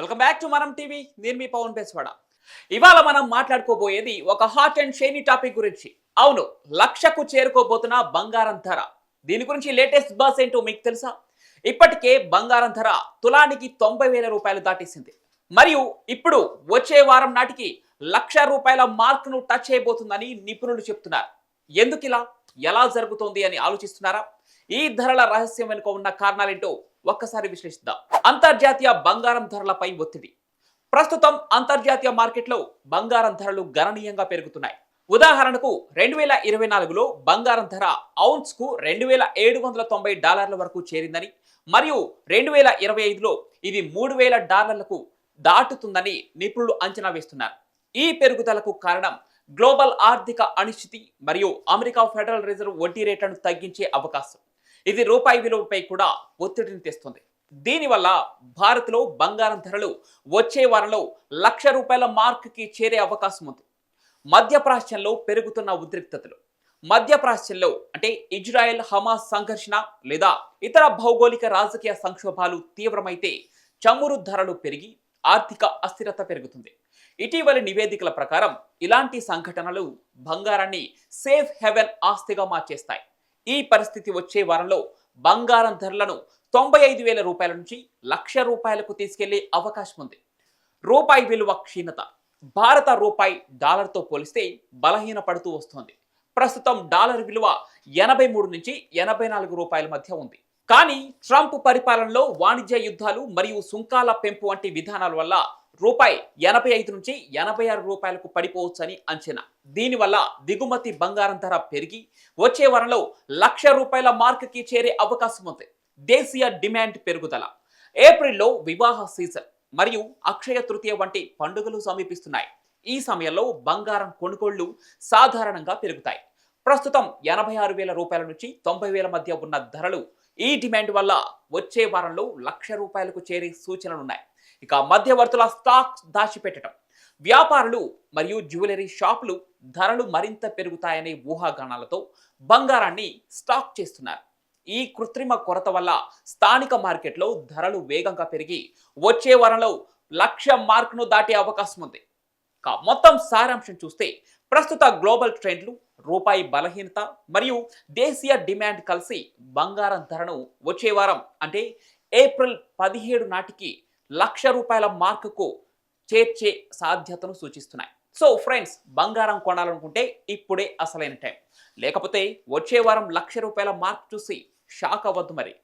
Welcome back to మనం TV. నేను మీ పవన్ పేస్వాడ. ఇవాళ మనం మాట్లాడుకోబోయేది ఒక హాట్ అండ్ షైనీ టాపిక్ గురించి. అవును, లక్షకు చేరుకోబోతున్న బంగారం ధర. దీని గురించి లేటెస్ట్ బస్ ఏంటో మీకు తెలుసా? ఇప్పటికే బంగారం ధర తులానికి 90,000 రూపాయలు దాటేసింది. మరియు ఇప్పుడు వచ్చే వారం నాటికి ₹1,00,000 మార్క్ ను టచ్ చేయబోతుందని నిపుణులు చెప్తున్నారు. ఎందుకిలా, ఎలా జరుగుతోంది అని ఆలోచిస్తున్నారా? ఈ ధరల రహస్యం వెనుక ఉన్న కారణాలేంటో ఒక్కసారి విశ్లేషిద్దాం. అంతర్జాతీయ బంగారం ధరలపై ఒత్తిడి. ప్రస్తుతం అంతర్జాతీయ మార్కెట్లో బంగారం ధరలు గణనీయంగా పెరుగుతున్నాయి. ఉదాహరణకు 2024లో బంగారం ధర ఔన్స్ కు $2,790 వరకు చేరిందని, మరియు 2025లో ఇది $3,000లకు దాటుతుందని నిపుణులు అంచనా వేస్తున్నారు. ఈ పెరుగుదలకు కారణం గ్లోబల్ ఆర్థిక అనిశ్చితి మరియు అమెరికా ఫెడరల్ రిజర్వ్ వడ్డీ రేట్లను తగ్గించే అవకాశం. ఇది రూపాయి విలువపై కూడా ఒత్తిడిని తెస్తుంది. దీనివల్ల భారత్లో బంగారం ధరలు వచ్చే వారంలో ₹1,00,000 మార్క్ కి చేరే అవకాశం ఉంది. మధ్యప్రాచ్యంలో పెరుగుతున్న ఉద్రిక్తతలు. మధ్యప్రాచ్యంలో అంటే ఇజ్రాయెల్ హమాస్ సంఘర్షణ లేదా ఇతర భౌగోళిక రాజకీయ సంక్షోభాలు తీవ్రమైతే చమురు ధరలు పెరిగి ఆర్థిక అస్థిరత పెరుగుతుంది. ఇటీవలి నివేదికల ప్రకారం ఇలాంటి సంఘటనలు బంగారాన్ని సేఫ్ హెవెన్ ఆస్తిగా మార్చేస్తాయి. ఈ పరిస్థితి వచ్చే వారంలో బంగారం ధరలను 95,000 రూపాయల నుంచి ₹1,00,000కు తీసుకెళ్లే అవకాశం ఉంది. రూపాయి విలువ క్షీణత. భారత రూపాయి డాలర్తో పోలిస్తే బలహీనపడుతూ వస్తోంది. ప్రస్తుతం డాలర్ విలువ 83 నుంచి 84 రూపాయల మధ్య ఉంది. కానీ ట్రంప్ పరిపాలనలో వాణిజ్య యుద్ధాలు మరియు సుంకాల పెంపు వంటి విధానాల వల్ల రూపాయి 85 నుంచి 86 రూపాయలకు పడిపోవచ్చని అంచనా. దీనివల్ల దిగుమతి బంగారం ధర పెరిగి వచ్చే వారంలో ₹1,00,000 మార్క్ కి చేరే అవకాశం ఉంది. దేశీయ డిమాండ్ పెరుగుదల. ఏప్రిల్లో వివాహ సీజన్ మరియు అక్షయ తృతీయ వంటి పండుగలు సమీపిస్తున్నాయి. ఈ సమయంలో బంగారం కొనుగోళ్లు సాధారణంగా పెరుగుతాయి. ప్రస్తుతం ₹86,000 నుంచి 90,000 మధ్య ఉన్న ధరలు ఈ డిమాండ్ వల్ల వచ్చే వారంలో ₹1,00,000కు చేరే సూచనలున్నాయి. ఇక మధ్యవర్తుల స్టాక్స్ దాచిపెట్టడం. వ్యాపారులు మరియు జ్యువెలరీ షాపులు ధరలు మరింత పెరుగుతాయనే ఊహాగానాలతో బంగారాన్ని స్టాక్ చేస్తున్నారు. ఈ కృత్రిమ కొరత వల్ల స్థానిక మార్కెట్లో ధరలు వేగంగా పెరిగి వచ్చే వారంలో 1,00,000 మార్క్ను దాటే అవకాశం ఉంది. మొత్తం సారాంశం చూస్తే ప్రస్తుత గ్లోబల్ ట్రెండ్లు, రూపాయి బలహీనత మరియు దేశీయ డిమాండ్ కలిసి బంగారం ధరను వచ్చే వారం అంటే ఏప్రిల్ 17 నాటికి ₹1,00,000 మార్కుకు చేర్చే సాధ్యతను సూచిస్తున్నాయి. సో ఫ్రెండ్స్, బంగారం కొనాలనుకుంటే ఇప్పుడే అసలైన టైం. లేకపోతే వచ్చే వారం ₹1,00,000 మార్క్ చూసి షాక్ అవ్వద్దు మరి.